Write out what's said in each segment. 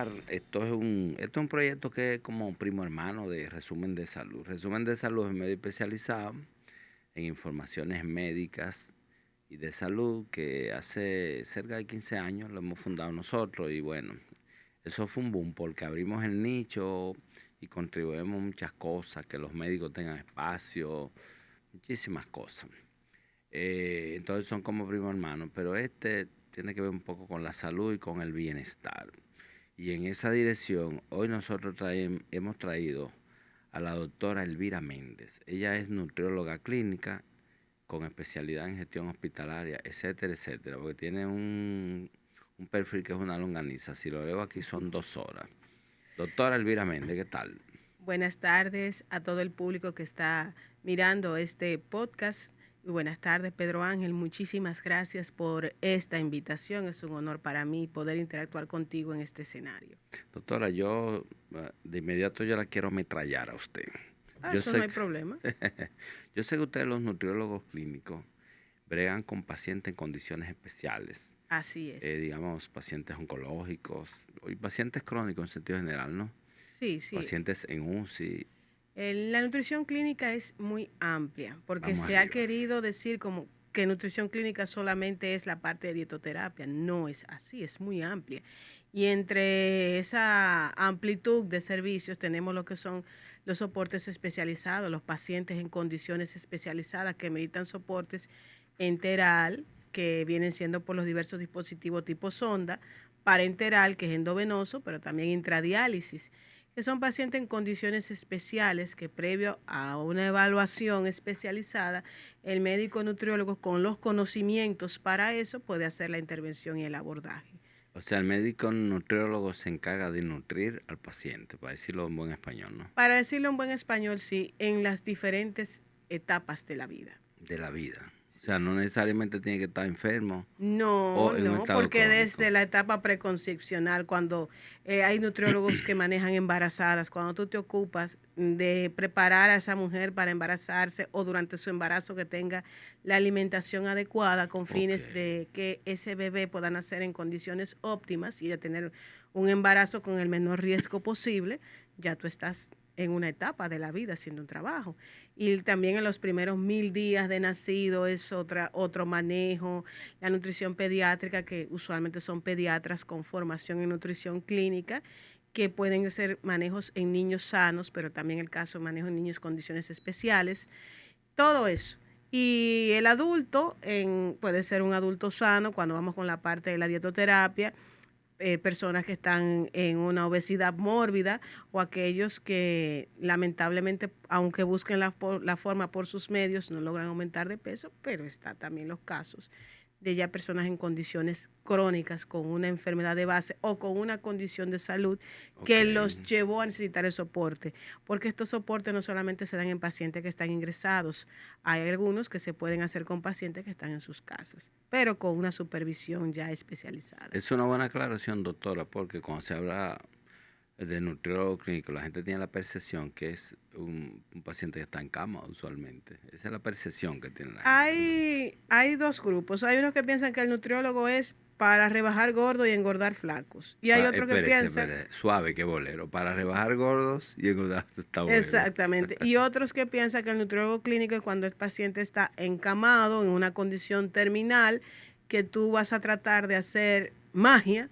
hablar, esto es un proyecto que es como primo hermano de Resumen de Salud. Resumen de Salud es un medio especializado en informaciones médicas y de salud que hace cerca de 15 años lo hemos fundado nosotros y bueno, eso fue un boom porque abrimos el nicho y contribuimos muchas cosas, que los médicos tengan espacio, muchísimas cosas. Entonces son como primo hermano, pero este tiene que ver un poco con la salud y con el bienestar. Y en esa dirección, hoy nosotros hemos traído a la doctora Elvira Méndez. Ella es nutrióloga clínica con especialidad en gestión hospitalaria, etcétera, etcétera, porque tiene un perfil que es una longaniza. Si lo leo aquí son 2 horas. Doctora Elvira Méndez, ¿qué tal? Buenas tardes a todo el público que está mirando este podcast. Y buenas tardes, Pedro Ángel. Muchísimas gracias por esta invitación. Es un honor para mí poder interactuar contigo en este escenario. Doctora, yo de inmediato yo la quiero ametrallar a usted. Yo Eso no sé hay problema. yo sé que ustedes los nutriólogos clínicos bregan con pacientes en condiciones especiales, Así es. digamos pacientes oncológicos y pacientes crónicos en sentido general, ¿no? Sí, sí. Pacientes en UCI. La nutrición clínica es muy amplia porque Vamos se ha arriba. querido decir como que nutrición clínica solamente es la parte de dietoterapia. No es así, es muy amplia. Y entre esa amplitud de servicios tenemos lo que son los soportes especializados, los pacientes en condiciones especializadas que meditan soportes enteral, que vienen siendo por los diversos dispositivos tipo sonda, parenteral, que es endovenoso, pero también intradiálisis, que son pacientes en condiciones especiales que previo a una evaluación especializada, el médico nutriólogo con los conocimientos para eso puede hacer la intervención y el abordaje. O sea, el médico nutriólogo se encarga de nutrir al paciente, para decirlo en buen español, ¿no? Para decirlo en buen español, sí, en las diferentes etapas de la vida. De la vida. O sea, no necesariamente tiene que estar enfermo No, o en un no, estado porque crónico. desde la etapa preconcepcional, cuando hay nutriólogos que manejan embarazadas, cuando tú te ocupas de preparar a esa mujer para embarazarse o durante su embarazo que tenga la alimentación adecuada con Ok. fines de que ese bebé pueda nacer en condiciones óptimas y ella tener un embarazo con el menor riesgo posible, ya tú estás en una etapa de la vida haciendo un trabajo. Y también en los primeros 1000 días de nacido es otro manejo. La nutrición pediátrica, que usualmente son pediatras con formación en nutrición clínica, que pueden ser manejos en niños sanos, pero también el caso de manejo en niños con condiciones especiales. Todo eso. Y el adulto puede ser un adulto sano cuando vamos con la parte de la dietoterapia, personas que están en una obesidad mórbida o aquellos que lamentablemente, aunque busquen la forma por sus medios, no logran aumentar de peso, pero está también los casos de ya personas en condiciones crónicas con una enfermedad de base o con una condición de salud Ok. que los llevó a necesitar el soporte, porque estos soportes no solamente se dan en pacientes que están ingresados, hay algunos que se pueden hacer con pacientes que están en sus casas, pero con una supervisión ya especializada. Es una buena aclaración, doctora, porque cuando se habla de nutriólogo clínico, la gente tiene la percepción que es un paciente que está en cama usualmente. Esa es la percepción que tiene la gente, ¿no? Hay dos grupos. Hay unos que piensan que el nutriólogo es para rebajar gordo y engordar flacos. Y hay otros que Espérese, piensan, espérese, suave que bolero, para rebajar gordos y engordar está bueno. exactamente, y otros que piensan que el nutriólogo clínico es cuando el paciente está encamado en una condición terminal, que tú vas a tratar de hacer magia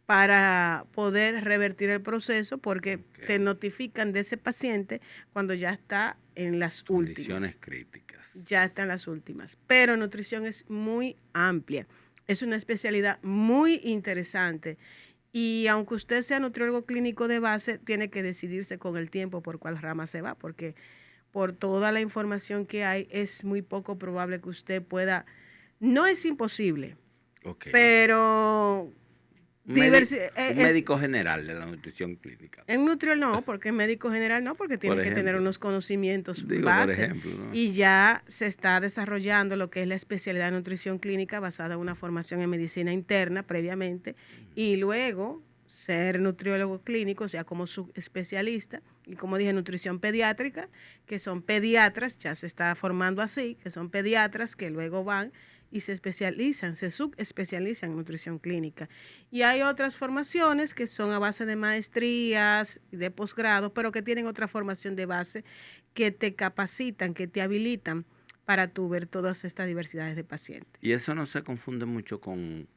para poder revertir el proceso porque te Ok. notifican de ese paciente cuando ya está en las Condiciones últimas. Ya críticas. están las últimas. Pero nutrición es muy amplia. Es una especialidad muy interesante. Y aunque usted sea nutriólogo clínico de base, tiene que decidirse con el tiempo por cuál rama se va, porque por toda la información que hay, es muy poco probable que usted pueda, no es imposible, Ok. pero Un, médi- un es, médico general de la nutrición clínica, en nutriólogo no, porque en médico general no, porque por tiene que tener ejemplo. unos conocimientos Digo, por base ejemplo, ¿no? y ya se está desarrollando lo que es la especialidad de nutrición clínica basada en una formación en medicina interna previamente y luego ser nutriólogo clínico, o sea, como subespecialista y como dije, nutrición pediátrica, que son pediatras, ya se está formando así, que son pediatras que luego van y se especializan, se subespecializan en nutrición clínica. Y hay otras formaciones que son a base de maestrías, de posgrado, pero que tienen otra formación de base que te capacitan, que te habilitan para tú ver todas estas diversidades de pacientes. Y eso no se confunde mucho con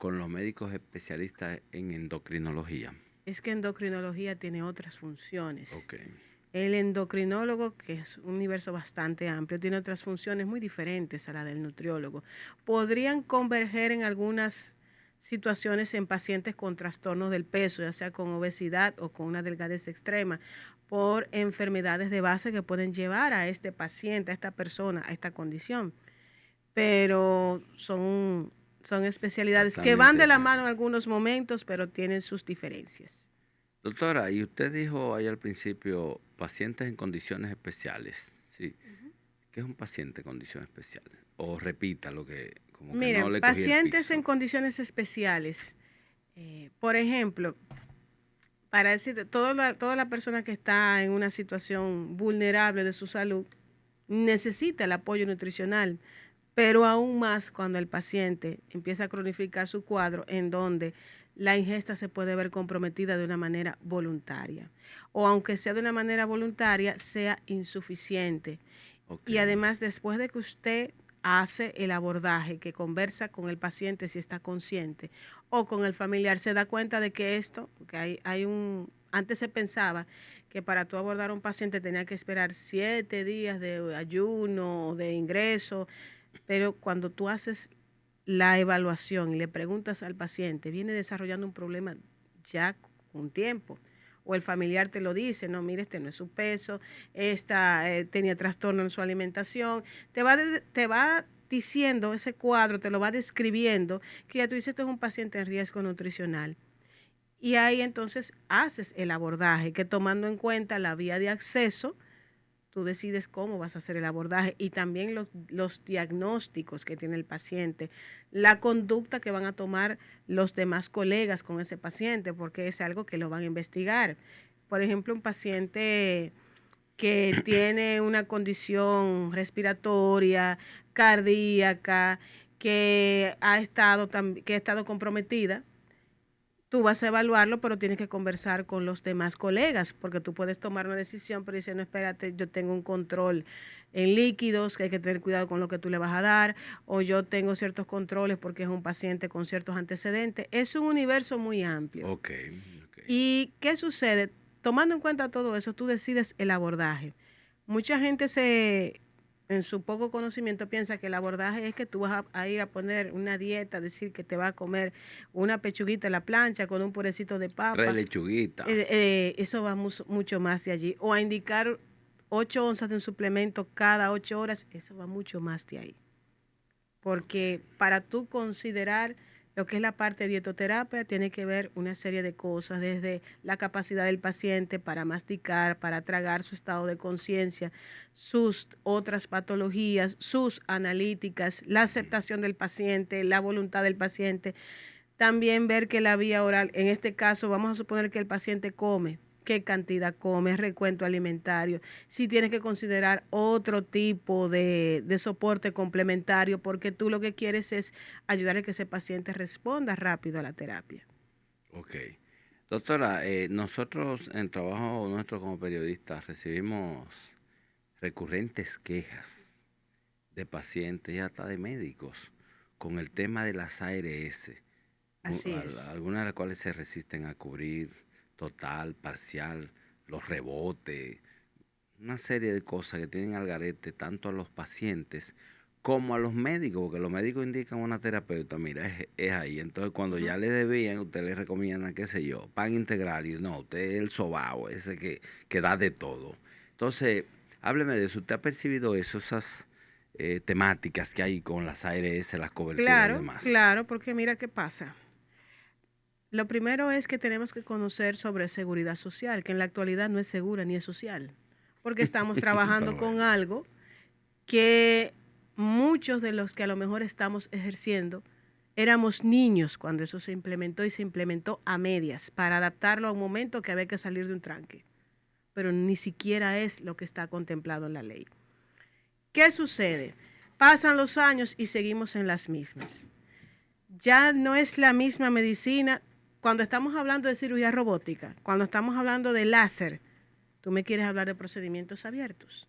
los médicos especialistas en endocrinología. Es que endocrinología tiene otras funciones. Ok. El endocrinólogo, que es un universo bastante amplio, tiene otras funciones muy diferentes a la del nutriólogo. Podrían converger en algunas situaciones en pacientes con trastornos del peso, ya sea con obesidad o con una delgadez extrema, por enfermedades de base que pueden llevar a este paciente, a esta persona, a esta condición. Pero son especialidades que van de la mano en algunos momentos, pero tienen sus diferencias. Doctora, y usted dijo ahí al principio, pacientes en condiciones especiales, ¿sí? ¿Qué es un paciente en condiciones especiales? O repita lo que, como que Miren, no le cogí el pacientes piso. en condiciones especiales, por ejemplo, para decirte, toda la persona que está en una situación vulnerable de su salud necesita el apoyo nutricional, pero aún más cuando el paciente empieza a cronificar su cuadro, en donde la ingesta se puede ver comprometida de una manera voluntaria, o aunque sea de una manera voluntaria, sea insuficiente. Okay. Y además, después de que usted hace el abordaje, que conversa con el paciente si está consciente, o con el familiar, se da cuenta de que esto, porque antes se pensaba que para tú abordar a un paciente tenía que esperar 7 días de ayuno, de ingreso, pero cuando tú haces la evaluación y le preguntas al paciente, viene desarrollando un problema ya con tiempo, o el familiar te lo dice, no, mire, este no es su peso, esta tenía trastorno en su alimentación, te va diciendo ese cuadro, te lo va describiendo, que ya tú dices, esto es un paciente en riesgo nutricional. Y ahí entonces haces el abordaje, que tomando en cuenta la vía de acceso, tú decides cómo vas a hacer el abordaje y también los diagnósticos que tiene el paciente, la conducta que van a tomar los demás colegas con ese paciente, porque es algo que lo van a investigar. Por ejemplo, un paciente que tiene una condición respiratoria, cardíaca, que ha estado comprometida, tú vas a evaluarlo, pero tienes que conversar con los demás colegas, porque tú puedes tomar una decisión, pero dices, no, espérate, yo tengo un control en líquidos, que hay que tener cuidado con lo que tú le vas a dar, o yo tengo ciertos controles porque es un paciente con ciertos antecedentes. Es un universo muy amplio. Okay. ¿Y qué sucede? Tomando en cuenta todo eso, tú decides el abordaje. Mucha gente en su poco conocimiento piensa que el abordaje es que tú vas a ir a poner una dieta, decir que te vas a comer una pechuguita en la plancha con un purecito de papa. 3 lechuguitas. Eso va mucho más de allí. O a indicar 8 onzas de un suplemento cada 8 horas, eso va mucho más de ahí. Porque para tú considerar lo que es la parte de dietoterapia, tiene que ver una serie de cosas, desde la capacidad del paciente para masticar, para tragar, su estado de conciencia, sus otras patologías, sus analíticas, la aceptación del paciente, la voluntad del paciente. También ver que la vía oral, en este caso, vamos a suponer que el paciente come, qué cantidad come, recuento alimentario, si tienes que considerar otro tipo de soporte complementario, porque tú lo que quieres es ayudar a que ese paciente responda rápido a la terapia. Ok. Doctora, nosotros en trabajo nuestro como periodistas recibimos recurrentes quejas de pacientes y hasta de médicos con el tema de las ARS. Así es. Algunas de las cuales se resisten a cubrir total, parcial, los rebotes, una serie de cosas que tienen al garete tanto a los pacientes como a los médicos, porque los médicos indican una terapeuta, mira, es ahí. Entonces, cuando ya le debían, usted le recomienda, qué sé yo, pan integral, y no, usted es el sobao, ese que da de todo. Entonces, hábleme de eso. ¿Usted ha percibido eso, esas temáticas que hay con las ARS, las coberturas y demás? Claro, porque mira qué pasa. Lo primero es que tenemos que conocer sobre seguridad social, que en la actualidad no es segura ni es social, porque estamos trabajando con algo que muchos de los que a lo mejor estamos ejerciendo éramos niños cuando eso se implementó, y se implementó a medias para adaptarlo a un momento que había que salir de un tranque, pero ni siquiera es lo que está contemplado en la ley. ¿Qué sucede? Pasan los años y seguimos en las mismas. Ya no es la misma medicina. Cuando estamos hablando de cirugía robótica, cuando estamos hablando de láser, tú me quieres hablar de procedimientos abiertos.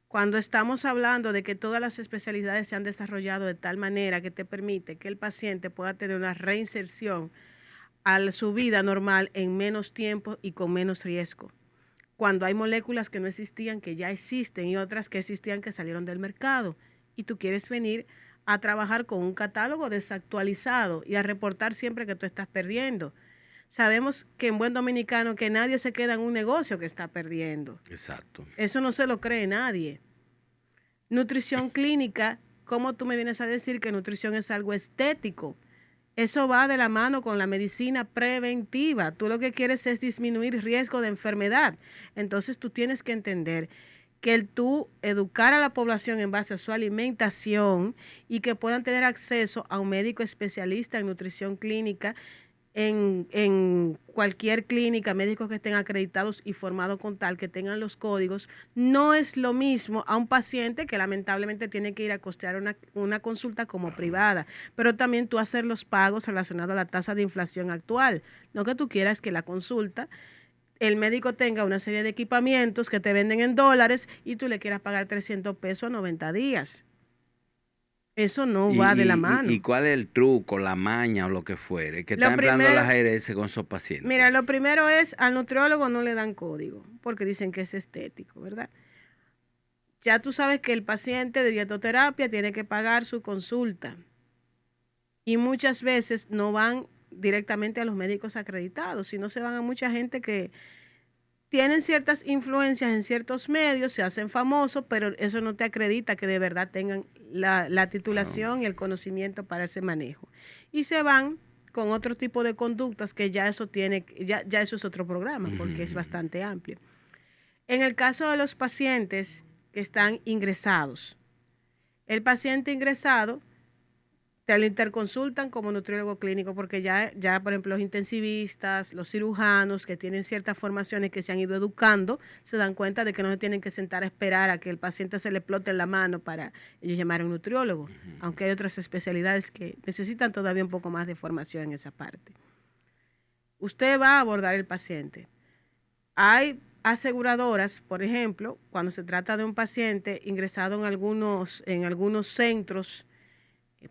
Cuando estamos hablando de que todas las especialidades se han desarrollado de tal manera que te permite que el paciente pueda tener una reinserción a su vida normal en menos tiempo y con menos riesgo. Cuando hay moléculas que no existían, que ya existen, y otras que existían que salieron del mercado, y tú quieres venir a trabajar con un catálogo desactualizado y a reportar siempre que tú estás perdiendo. Sabemos que en buen dominicano que nadie se queda en un negocio que está perdiendo. Exacto. Eso no se lo cree nadie. Nutrición clínica, ¿cómo tú me vienes a decir que nutrición es algo estético? Eso va de la mano con la medicina preventiva. Tú lo que quieres es disminuir riesgo de enfermedad. Entonces tú tienes que entender que el tú educar a la población en base a su alimentación y que puedan tener acceso a un médico especialista en nutrición clínica en cualquier clínica, médicos que estén acreditados y formados con tal, que tengan los códigos, no es lo mismo a un paciente que lamentablemente tiene que ir a costear una consulta como privada, pero también tú hacer los pagos relacionados a la tasa de inflación actual. No que tú quieras que la consulta, el médico tenga una serie de equipamientos que te venden en dólares y tú le quieras pagar 300 pesos a 90 días. Eso no va de la mano. ¿Y cuál es el truco, la maña o lo que fuere que está empleando las ARS con sus pacientes? Mira, lo primero es, al nutriólogo no le dan código, porque dicen que es estético, ¿verdad? Ya tú sabes que el paciente de dietoterapia tiene que pagar su consulta. Y muchas veces no van directamente a los médicos acreditados, sino se van a mucha gente que tienen ciertas influencias en ciertos medios, se hacen famosos, pero eso no te acredita que de verdad tengan la titulación y el conocimiento para ese manejo. Y se van con otro tipo de conductas que ya eso tiene, ya eso es otro programa, porque es bastante amplio. En el caso de los pacientes que están ingresados, el paciente ingresado te lo interconsultan como nutriólogo clínico porque ya, por ejemplo, los intensivistas, los cirujanos que tienen ciertas formaciones que se han ido educando, se dan cuenta de que no se tienen que sentar a esperar a que el paciente se le explote en la mano para ellos llamar a un nutriólogo, aunque hay otras especialidades que necesitan todavía un poco más de formación en esa parte. Usted va a abordar el paciente. Hay aseguradoras, por ejemplo, cuando se trata de un paciente ingresado en algunos centros,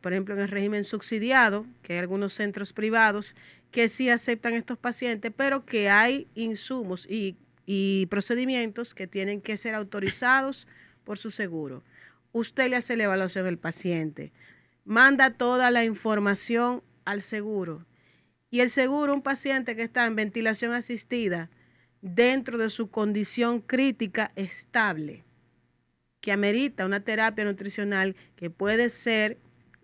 por ejemplo, en el régimen subsidiado, que hay algunos centros privados que sí aceptan estos pacientes, pero que hay insumos y procedimientos que tienen que ser autorizados por su seguro. Usted le hace la evaluación al paciente, manda toda la información al seguro. Y el seguro, un paciente que está en ventilación asistida, dentro de su condición crítica estable, que amerita una terapia nutricional que puede ser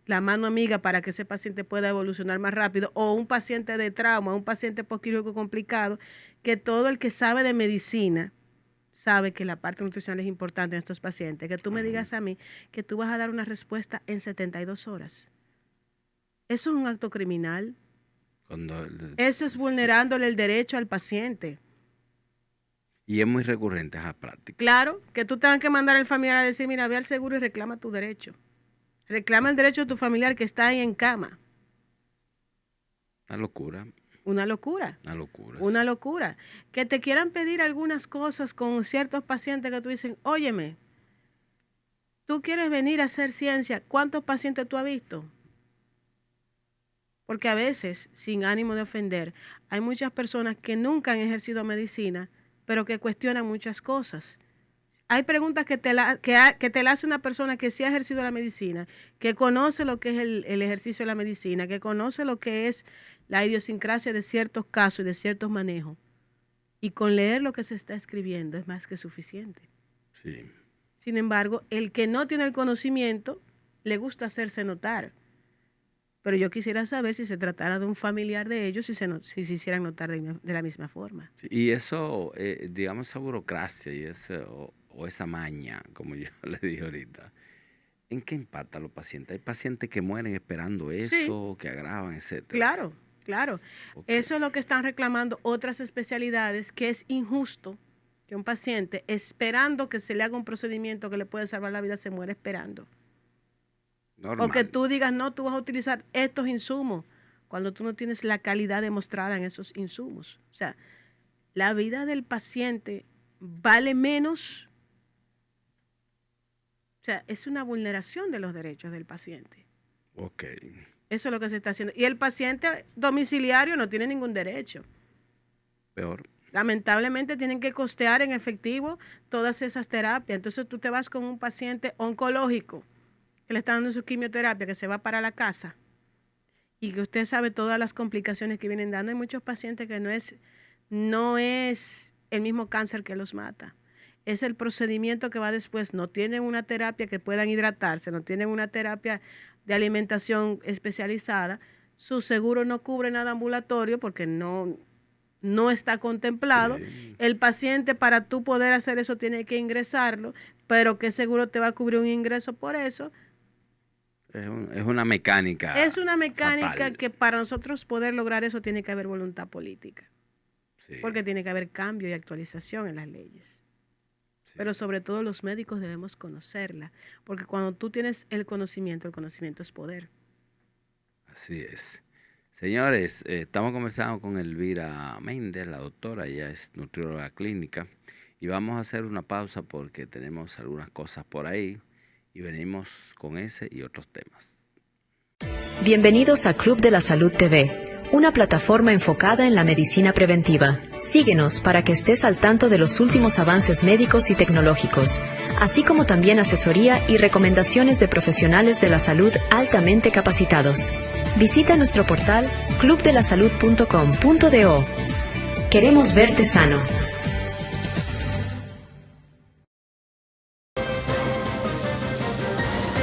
la mano amiga para que ese paciente pueda evolucionar más rápido, o un paciente de trauma, un paciente postquirúrgico complicado, que todo el que sabe de medicina sabe que la parte nutricional es importante en estos pacientes. Que tú me digas a mí que tú vas a dar una respuesta en 72 horas. Eso es un acto criminal. Eso es vulnerándole el derecho al paciente. Y es muy recurrente esa práctica. Claro, que tú tengas que mandar al familiar a decir, mira, ve al seguro y reclama tu derecho. Reclama el derecho de tu familiar que está ahí en cama. Una locura. Una locura. Una locura. Una sí. Locura. Que te quieran pedir algunas cosas con ciertos pacientes que tú dicen, óyeme, tú quieres venir a hacer ciencia, ¿cuántos pacientes tú has visto? Porque a veces, sin ánimo de ofender, hay muchas personas que nunca han ejercido medicina, pero que cuestionan muchas cosas. Hay preguntas que te la hace una persona que sí ha ejercido la medicina, que conoce lo que es el ejercicio de la medicina, que conoce lo que es la idiosincrasia de ciertos casos y de ciertos manejos. Y con leer lo que se está escribiendo es más que suficiente. Sí. Sin embargo, el que no tiene el conocimiento le gusta hacerse notar. Pero yo quisiera saber si se tratara de un familiar de ellos, si se hicieran notar de la misma forma. Sí, y eso, digamos, esa burocracia y esa maña, como yo le dije ahorita, ¿en qué impacta a los pacientes? Hay pacientes que mueren esperando eso, sí, que agravan, etcétera. Claro, claro. Okay. Eso es lo que están reclamando otras especialidades, que es injusto que un paciente esperando que se le haga un procedimiento que le puede salvar la vida se muera esperando. Normal. O que tú digas, no, tú vas a utilizar estos insumos cuando tú no tienes la calidad demostrada en esos insumos. O sea, la vida del paciente vale menos. O sea, es una vulneración de los derechos del paciente. Ok. Eso es lo que se está haciendo. Y el paciente domiciliario no tiene ningún derecho. Peor. Lamentablemente tienen que costear en efectivo todas esas terapias. Entonces tú te vas con un paciente oncológico que le está dando su quimioterapia, que se va para la casa y que usted sabe todas las complicaciones que vienen dando. Hay muchos pacientes que no es el mismo cáncer que los mata. Es el procedimiento que va después. No tienen una terapia que puedan hidratarse, no tienen una terapia de alimentación especializada. Su seguro no cubre nada ambulatorio porque no está contemplado. Sí. El paciente, para tú poder hacer eso, tiene que ingresarlo, pero ¿qué seguro te va a cubrir un ingreso por eso? Es una mecánica. Es una mecánica fatal. que para nosotros poder lograr eso tiene que haber voluntad política, Sí. porque tiene que haber cambio y actualización en las leyes. Sí. Pero sobre todo los médicos debemos conocerla, porque cuando tú tienes el conocimiento es poder. Así es. Señores, estamos conversando con Elvira Méndez, la doctora, ella es nutrióloga clínica, y vamos a hacer una pausa porque tenemos algunas cosas por ahí y venimos con ese y otros temas. Bienvenidos a Club de la Salud TV, una plataforma enfocada en la medicina preventiva. Síguenos para que estés al tanto de los últimos avances médicos y tecnológicos, así como también asesoría y recomendaciones de profesionales de la salud altamente capacitados. Visita nuestro portal clubdelasalud.com.do. Queremos verte sano.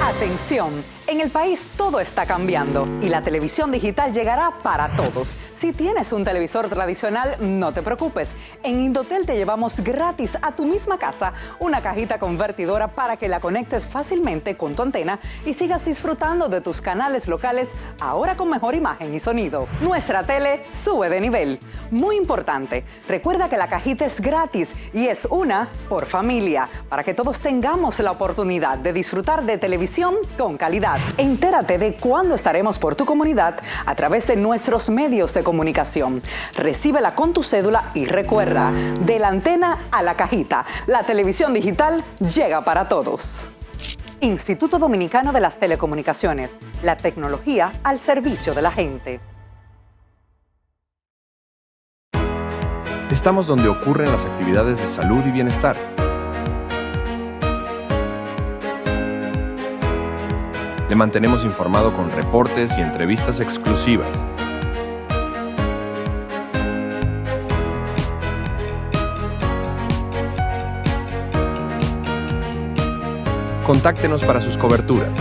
Atención, en el país todo está cambiando y la televisión digital llegará para todos. Si tienes un televisor tradicional, no te preocupes. En Indotel te llevamos gratis a tu misma casa una cajita convertidora para que la conectes fácilmente con tu antena y sigas disfrutando de tus canales locales ahora con mejor imagen y sonido. Nuestra tele sube de nivel. Muy importante, recuerda que la cajita es gratis y es una por familia, para que todos tengamos la oportunidad de disfrutar de televisión con calidad. Entérate de cuándo estaremos por tu comunidad a través de nuestros medios de comunicación. Recíbela con tu cédula y recuerda, de la antena a la cajita, la televisión digital llega para todos. Instituto Dominicano de las Telecomunicaciones, la tecnología al servicio de la gente. Estamos donde ocurren las actividades de salud y bienestar. Le mantenemos informado con reportes y entrevistas exclusivas. Contáctenos para sus coberturas.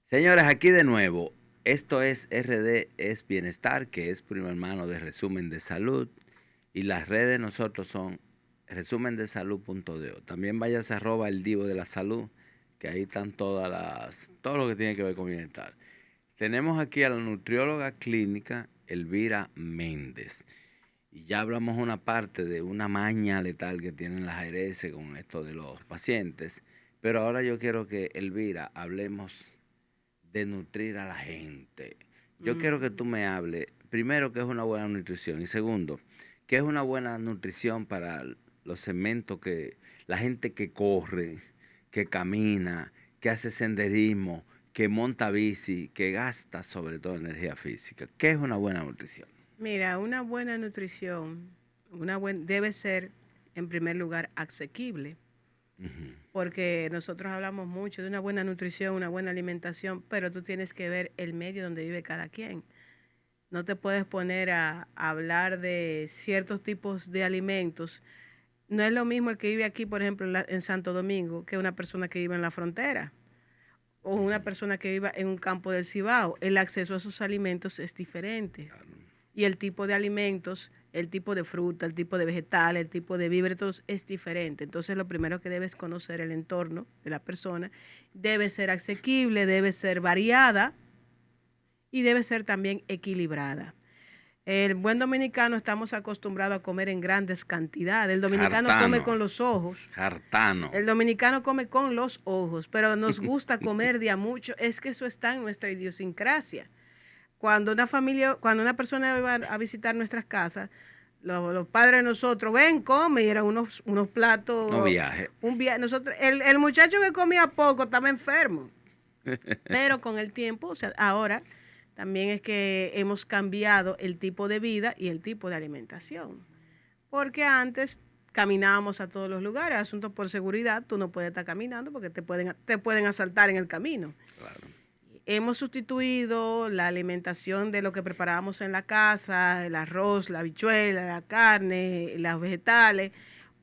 Señores, aquí de nuevo. Esto es RD es Bienestar, que es primo hermano de Resumen de Salud. Y las redes de nosotros son resumendesalud.do. También váyase a @el Divo de la Salud, que ahí están todo lo que tiene que ver con bienestar. Tenemos aquí a la nutrióloga clínica Elvira Méndez. Y ya hablamos una parte de una maña letal que tienen las ARS con esto de los pacientes. Pero ahora yo quiero que, Elvira, hablemos de nutrir a la gente. Yo quiero que tú me hables, primero, qué es una buena nutrición, y segundo, qué es una buena nutrición para los segmentos que la gente que corre, que camina, que hace senderismo, que monta bici, que gasta sobre todo energía física. ¿Qué es una buena nutrición? Mira, una buena nutrición debe ser, en primer lugar, asequible. Porque nosotros hablamos mucho de una buena nutrición, una buena alimentación, pero tú tienes que ver el medio donde vive cada quien. No te puedes poner a hablar de ciertos tipos de alimentos. No es lo mismo el que vive aquí, por ejemplo, en Santo Domingo, que una persona que vive en la frontera o una persona que viva en un campo del Cibao. El acceso a sus alimentos es diferente. Claro. Y el tipo de alimentos, el tipo de fruta, el tipo de vegetal, el tipo de víveres es diferente. Entonces, lo primero que debes conocer el entorno de la persona. Debe ser asequible, debe ser variada y debe ser también equilibrada. El buen dominicano estamos acostumbrados a comer en grandes cantidades. El dominicano Jartano. come con los ojos. Jartano. El dominicano come con los ojos, pero nos gusta comer de a mucho. Es que eso está en nuestra idiosincrasia. Cuando una persona iba a visitar nuestras casas, los padres de nosotros, ven, come, y eran unos platos. No viaje. Nosotros, el muchacho que comía poco estaba enfermo. Pero con el tiempo, o sea, ahora también es que hemos cambiado el tipo de vida y el tipo de alimentación. Porque antes caminábamos a todos los lugares, asuntos por seguridad, tú no puedes estar caminando porque te pueden asaltar en el camino. Claro. Hemos sustituido la alimentación de lo que preparábamos en la casa, el arroz, la habichuela, la carne, los vegetales,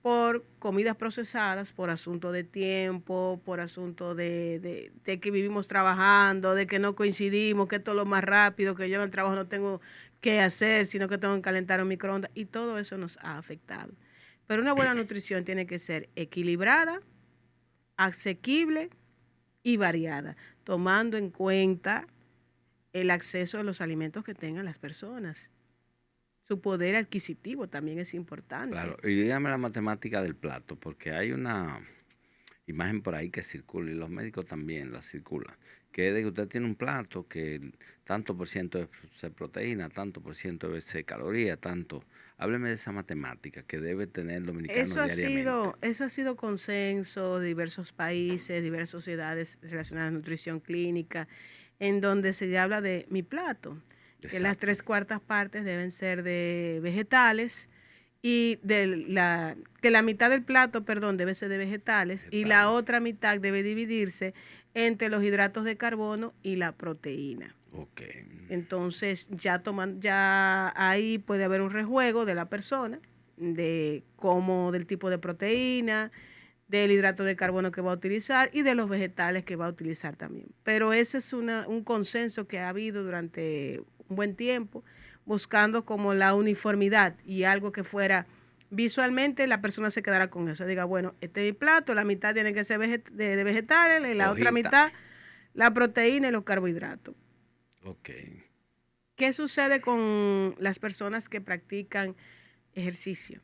por comidas procesadas, por asunto de tiempo, por asunto de que vivimos trabajando, de que no coincidimos, que esto es lo más rápido, que yo en el trabajo no tengo que hacer, sino que tengo que calentar un microondas, y todo eso nos ha afectado. Pero una buena nutrición tiene que ser equilibrada, asequible y variada, tomando en cuenta el acceso a los alimentos que tengan las personas. Su poder adquisitivo también es importante. Claro, y dígame la matemática del plato, porque hay una imagen por ahí que circula, y los médicos también la circulan, que es de que usted tiene un plato que tanto por ciento debe ser proteína, tanto por ciento debe ser caloría, tanto. Hábleme de esa matemática que debe tener el dominicano diariamente. Eso ha sido consenso de diversos países, diversas sociedades relacionadas a la nutrición clínica, en donde se habla de mi plato. Que las 3/4 partes deben ser de vegetales y que la mitad del plato, debe ser de vegetales y la otra mitad debe dividirse entre los hidratos de carbono y la proteína. Okay. Entonces ya ahí puede haber un rejuego de la persona, del tipo de proteína, del hidrato de carbono que va a utilizar y de los vegetales que va a utilizar también. Pero ese es un consenso que ha habido durante un buen tiempo, buscando como la uniformidad y algo que fuera visualmente la persona se quedara con eso. Diga, bueno, este es mi plato, la mitad tiene que ser de vegetales y la otra mitad la proteína y los carbohidratos. Ok. ¿Qué sucede con las personas que practican ejercicio?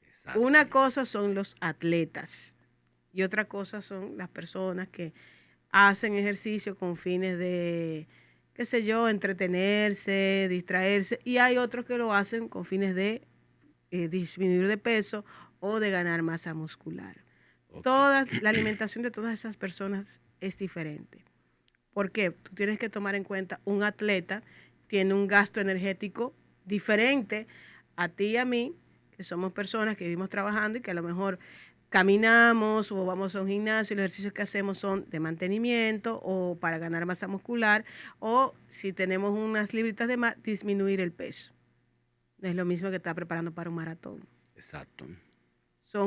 Exacto. Una cosa son los atletas y otra cosa son las personas que hacen ejercicio con fines de, qué sé yo, entretenerse, distraerse, y hay otros que lo hacen con fines de disminuir de peso o de ganar masa muscular. Okay. La alimentación de todas esas personas es diferente. ¿Por qué? Tú tienes que tomar en cuenta, un atleta tiene un gasto energético diferente a ti y a mí, que somos personas que vivimos trabajando y que a lo mejor caminamos o vamos a un gimnasio y los ejercicios que hacemos son de mantenimiento o para ganar masa muscular, o si tenemos unas libritas de más, disminuir el peso. No es lo mismo que estar preparando para un maratón. Exacto.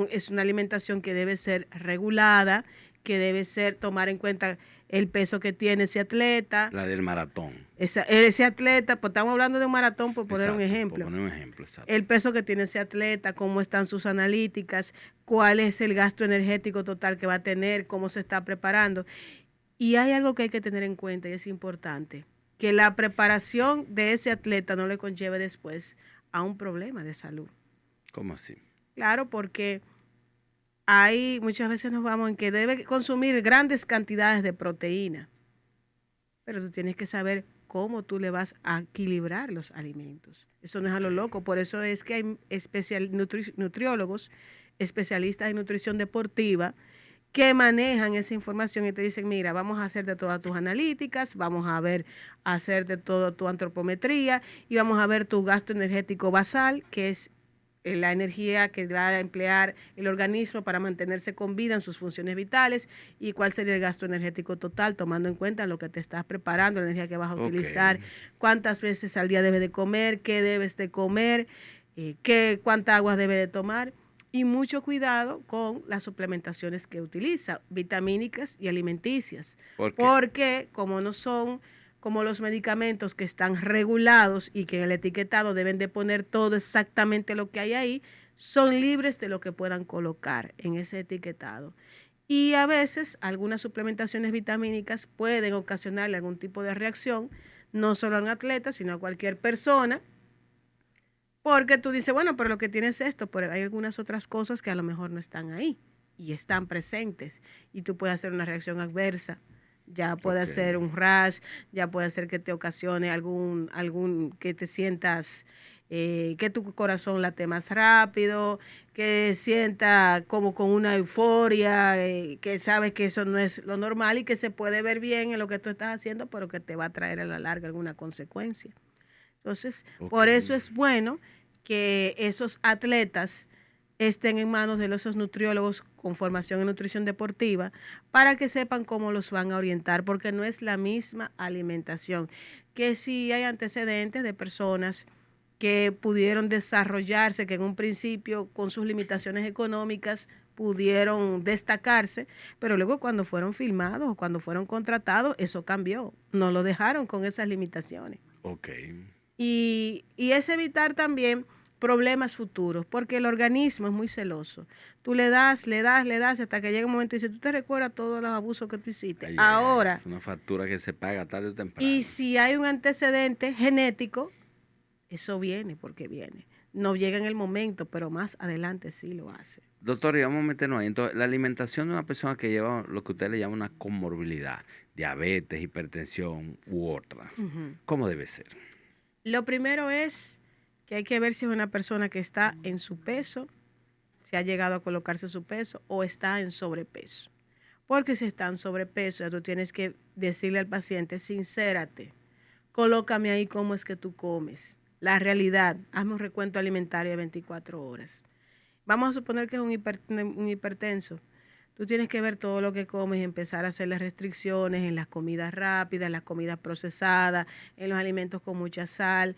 Es una alimentación que debe ser regulada, que debe ser tomar en cuenta el peso que tiene ese atleta. La del maratón. Ese atleta, pues estamos hablando de un maratón por poner un ejemplo. Por poner un ejemplo, exacto. El peso que tiene ese atleta, cómo están sus analíticas, cuál es el gasto energético total que va a tener, cómo se está preparando. Y hay algo que hay que tener en cuenta y es importante, que la preparación de ese atleta no le conlleve después a un problema de salud. ¿Cómo así? Claro, porque muchas veces nos vamos en que debe consumir grandes cantidades de proteína, pero tú tienes que saber cómo tú le vas a equilibrar los alimentos. Eso no es a lo loco, por eso es que hay nutriólogos, especialistas en nutrición deportiva, que manejan esa información y te dicen, mira, vamos a hacer de todas tus analíticas, vamos a hacer de toda tu antropometría y vamos a ver tu gasto energético basal, que es la energía que va a emplear el organismo para mantenerse con vida en sus funciones vitales, y cuál sería el gasto energético total, tomando en cuenta lo que te estás preparando, la energía que vas a utilizar, cuántas veces al día debes de comer, qué debes de comer, cuánta agua debes de tomar, y mucho cuidado con las suplementaciones que utiliza, vitamínicas y alimenticias. Porque como no son como los medicamentos que están regulados y que en el etiquetado deben de poner todo exactamente lo que hay ahí, son libres de lo que puedan colocar en ese etiquetado. Y a veces algunas suplementaciones vitamínicas pueden ocasionarle algún tipo de reacción, no solo a un atleta, sino a cualquier persona Porque tú dices, bueno, pero lo que tienes es esto, pero hay algunas otras cosas que a lo mejor no están ahí y están presentes. Y tú puedes hacer una reacción adversa. Ya puede ser un rash, ya puede ser que te ocasione que te sientas, que tu corazón late más rápido, que sienta como con una euforia, que sabes que eso no es lo normal y que se puede ver bien en lo que tú estás haciendo, pero que te va a traer a la larga alguna consecuencia. Entonces, por eso es bueno que esos atletas estén en manos de esos nutriólogos con formación en nutrición deportiva para que sepan cómo los van a orientar, porque no es la misma alimentación. Que si hay antecedentes de personas que pudieron desarrollarse, que en un principio con sus limitaciones económicas pudieron destacarse, pero luego cuando fueron filmados o cuando fueron contratados, eso cambió. No lo dejaron con esas limitaciones. Ok. Y es evitar también problemas futuros, porque el organismo es muy celoso. Tú le das hasta que llega un momento y dice, tú te recuerdas todos los abusos que tú hiciste. Ay, ahora, es una factura que se paga tarde o temprano. y si hay un antecedente genético, eso viene porque viene. No llega en el momento, pero más adelante sí lo hace. Doctor, y vamos a meternos ahí. Entonces, la alimentación de una persona que lleva lo que usted le llama una comorbilidad, diabetes, hipertensión u otra, ¿cómo debe ser? Lo primero es que hay que ver si es una persona que está en su peso, si ha llegado a colocarse su peso o está en sobrepeso. Porque si está en sobrepeso, ya tú tienes que decirle al paciente, sincérate, colócame ahí cómo es que tú comes. La realidad, hazme un recuento alimentario de 24 horas. Vamos a suponer que es un hipertenso. Tú tienes que ver todo lo que comes y empezar a hacerle restricciones en las comidas rápidas, en las comidas procesadas, en los alimentos con mucha sal.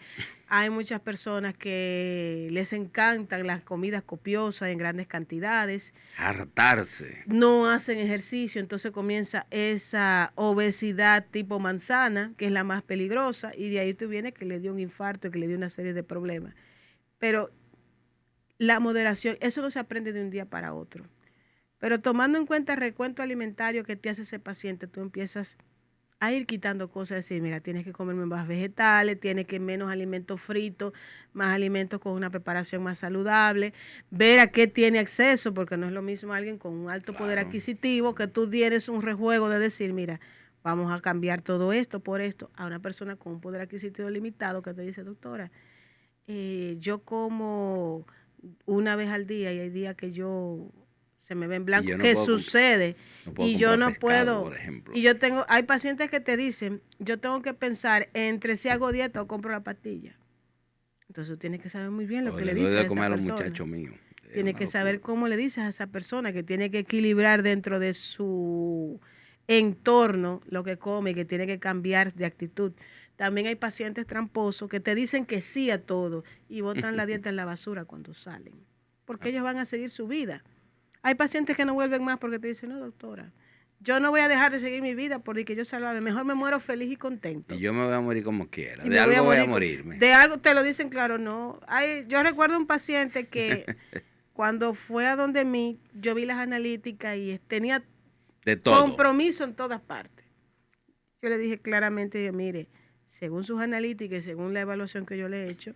Hay muchas personas que les encantan las comidas copiosas en grandes cantidades. Hartarse. No hacen ejercicio, entonces comienza esa obesidad tipo manzana, que es la más peligrosa, y de ahí tú vienes que le dio un infarto, que le dio una serie de problemas. Pero la moderación, eso no se aprende de un día para otro. Pero tomando en cuenta el recuento alimentario que te hace ese paciente, tú empiezas a ir quitando cosas, decir, mira, tienes que comer más vegetales, tienes que menos alimentos fritos, más alimentos con una preparación más saludable, ver a qué tiene acceso, porque no es lo mismo alguien con un alto poder adquisitivo, que tú tienes un rejuego de decir, mira, vamos a cambiar todo esto por esto, a una persona con un poder adquisitivo limitado que te dice, doctora, yo como una vez al día y hay días que yo se me ve en blanco, ¿qué sucede? Y yo no puedo, y yo tengo, hay pacientes que te dicen, yo tengo que pensar entre si hago dieta o compro la pastilla. Entonces tú tienes que saber muy bien lo que le dices a esa persona. Tienes que saber cómo le dices a esa persona, que tiene que equilibrar dentro de su entorno lo que come, que tiene que cambiar de actitud. También hay pacientes tramposos que te dicen que sí a todo y botan la dieta en la basura cuando salen, porque ellos van a seguir su vida. Hay pacientes que no vuelven más porque te dicen, no, doctora, yo no voy a dejar de seguir mi vida porque yo salvarme, mejor me muero feliz y contento. Y yo me voy a morir como quiera, de algo voy a morirme. De algo te lo dicen claro, no. Yo recuerdo un paciente que cuando fue a donde mí, yo vi las analíticas y tenía de todo, compromiso en todas partes. Yo le dije claramente, mire, según sus analíticas y según la evaluación que yo le he hecho,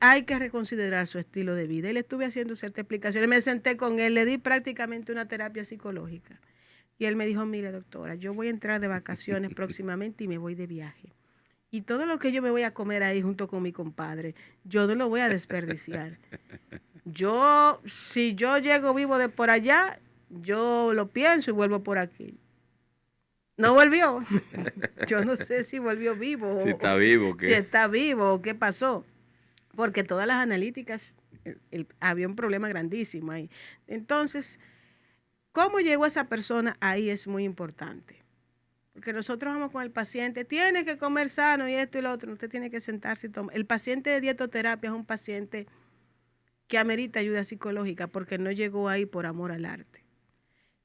hay que reconsiderar su estilo de vida. Y le estuve haciendo ciertas explicaciones. Me senté con él, le di prácticamente una terapia psicológica. Y él me dijo, mire, doctora, yo voy a entrar de vacaciones próximamente y me voy de viaje. Y todo lo que yo me voy a comer ahí junto con mi compadre, yo no lo voy a desperdiciar. Si yo llego vivo de por allá, yo lo pienso y vuelvo por aquí. No volvió. Yo no sé si volvió vivo. Si está vivo, ¿qué? Si está vivo o qué pasó. Porque todas las analíticas, había un problema grandísimo ahí. Entonces, ¿cómo llegó esa persona ahí? Es muy importante. Porque nosotros vamos con el paciente, tiene que comer sano y esto y lo otro. Usted tiene que sentarse y tomar. El paciente de dietoterapia es un paciente que amerita ayuda psicológica porque no llegó ahí por amor al arte.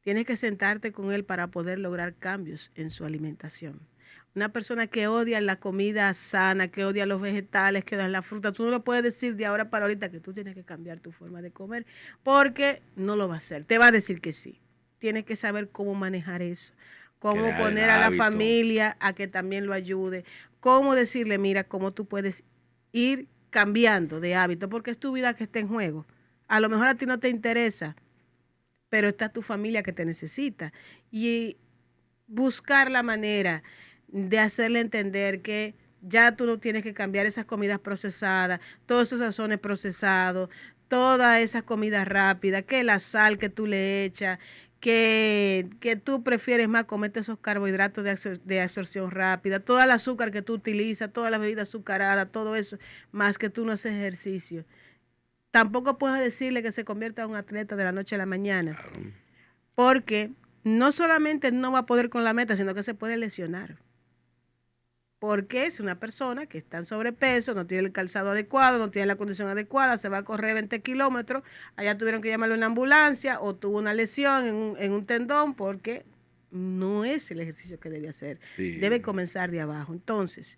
Tienes que sentarte con él para poder lograr cambios en su alimentación. Una persona que odia la comida sana, que odia los vegetales, que odia la fruta, tú no lo puedes decir de ahora para ahorita que tú tienes que cambiar tu forma de comer, porque no lo va a hacer. Te va a decir que sí. Tienes que saber cómo manejar eso, cómo poner a la familia a que también lo ayude, cómo decirle, mira, cómo tú puedes ir cambiando de hábito, porque es tu vida que está en juego. A lo mejor a ti no te interesa, pero está tu familia que te necesita. Y buscar la manera de hacerle entender que ya tú no tienes que cambiar esas comidas procesadas, todos esos sazones procesados, todas esas comidas rápidas, que la sal que tú le echas, que tú prefieres más comerte esos carbohidratos de absorción rápida, todo el azúcar que tú utilizas, todas las bebidas azucaradas, todo eso, más que tú no haces ejercicio. Tampoco puedes decirle que se convierta en un atleta de la noche a la mañana, Claro. porque no solamente no va a poder con la meta, sino que se puede lesionar. Porque es una persona que está en sobrepeso, no tiene el calzado adecuado, no tiene la condición adecuada, se va a correr 20 kilómetros, allá tuvieron que llamarle a una ambulancia o tuvo una lesión en un tendón porque no es el ejercicio que debe hacer. Sí. Debe comenzar de abajo. Entonces,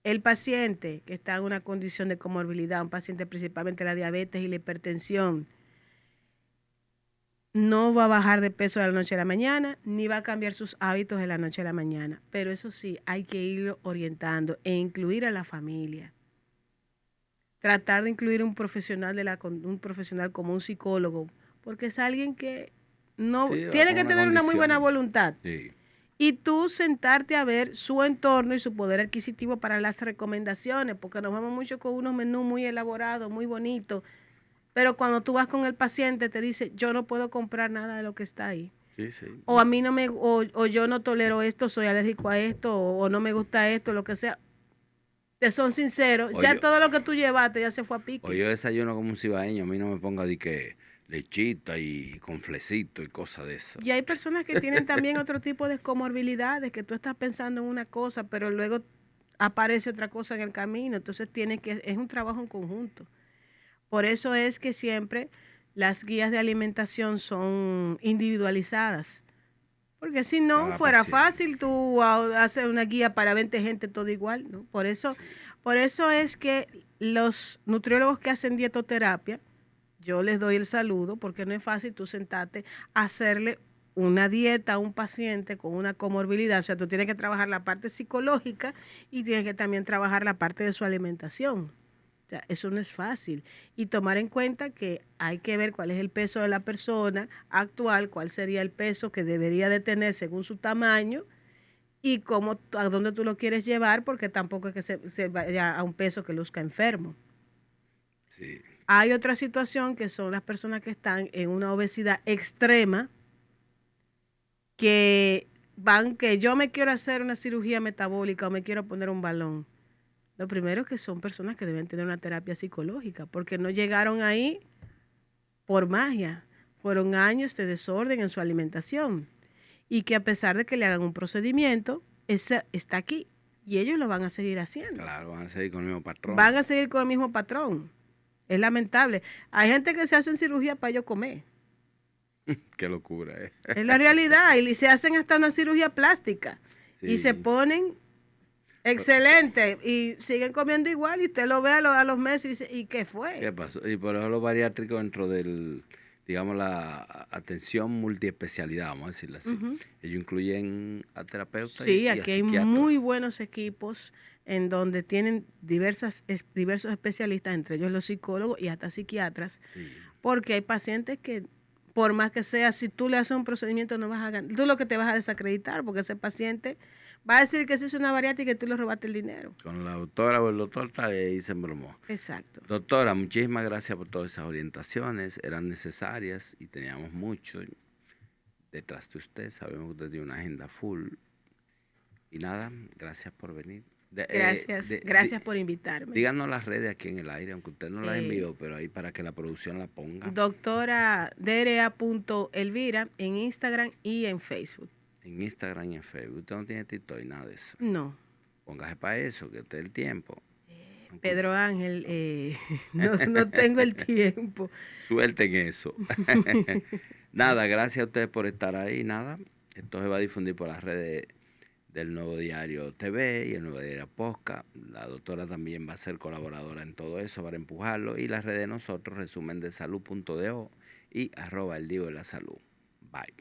el paciente que está en una condición de comorbilidad, un paciente principalmente la diabetes y la hipertensión, no va a bajar de peso de la noche a la mañana, ni va a cambiar sus hábitos de la noche a la mañana. Pero eso sí, hay que irlo orientando e incluir a la familia. Tratar de incluir un profesional como un psicólogo, porque es alguien que no Sí, tiene con que una tener una muy buena condición. voluntad. Sí. Y tú sentarte a ver su entorno y su poder adquisitivo para las recomendaciones, porque nos vamos mucho con unos menús muy elaborados, muy bonitos, pero cuando tú vas con el paciente te dice, yo no puedo comprar nada de lo que está ahí. Sí, sí. O a mí no me, o yo no tolero esto, soy alérgico a esto, o no me gusta esto, lo que sea. Te son sinceros, O ya yo- todo lo que tú llevaste ya se fue a pique. O yo desayuno como un cibaeño, a mí no me ponga de que lechita y con flecito y cosas de eso. Y hay personas que tienen también otro tipo de comorbilidades, que tú estás pensando en una cosa, pero luego aparece otra cosa en el camino. Entonces es un trabajo en conjunto. Por eso es que siempre las guías de alimentación son individualizadas. Porque si no, Cada fuera paciente. fácil tú hacer una guía para 20 gente todo igual, ¿no? Por eso es que los nutriólogos que hacen dietoterapia, yo les doy el saludo, porque no es fácil tú sentarte a hacerle una dieta a un paciente con una comorbilidad. O sea, tú tienes que trabajar la parte psicológica y tienes que también trabajar la parte de su alimentación. O sea, eso no es fácil. Y tomar en cuenta que hay que ver cuál es el peso de la persona actual, cuál sería el peso que debería de tener según su tamaño y a dónde tú lo quieres llevar, porque tampoco es que se vaya a un peso que luzca enfermo. Sí. Hay otra situación que son las personas que están en una obesidad extrema, que yo me quiero hacer una cirugía metabólica o me quiero poner un balón. Lo primero es que son personas que deben tener una terapia psicológica, porque no llegaron ahí por magia. Fueron años de desorden en su alimentación. Y que a pesar de que le hagan un procedimiento, ese está aquí. Y ellos lo van a seguir haciendo. Claro, van a seguir con el mismo patrón. Van a seguir con el mismo patrón. Es lamentable. Hay gente que se hacen cirugía para ellos comer. Qué locura, ¿eh? Es la realidad. Y se hacen hasta una cirugía plástica. Y Sí. se ponen excelente. Y siguen comiendo igual. Y usted lo ve a los meses y dice, ¿y qué fue? ¿Qué pasó? Y por eso los bariátricos dentro del, digamos, la atención multiespecialidad, vamos a decirlo así. Ujú. Ellos incluyen a terapeutas Sí, y a aquí hay psiquiatras. muy buenos equipos en donde tienen diversos especialistas, entre ellos los psicólogos y hasta psiquiatras, Sí. porque hay pacientes que, por más que sea, si tú le haces un procedimiento, no vas a ganar, tú lo que te vas a desacreditar, porque ese paciente va a decir que se hizo una bariátrica y que tú le robaste el dinero. Con la doctora o el doctor está ahí se embromó. Exacto. Doctora, muchísimas gracias por todas esas orientaciones. Eran necesarias y teníamos mucho detrás de usted. Sabemos que usted tiene una agenda full. Y nada, gracias por venir. Gracias por invitarme. Díganos las redes aquí en el aire, aunque usted no las Eh, envió, pero ahí para que la producción la ponga. Doctora DRA.Elvira en Instagram y en Facebook. En Instagram y en Facebook. Usted no tiene TikTok y nada de eso. No. Póngase para eso, que usted el tiempo. Pedro Ángel, no tengo el tiempo. Suerte en eso. Nada, gracias a ustedes por estar ahí. Nada, esto se va a difundir por las redes del Nuevo Diario TV y el Nuevo Diario Podcast. La doctora también va a ser colaboradora en todo eso para empujarlo. Y las redes de nosotros, resumendesalud.do y @el Divo de la Salud. Bye.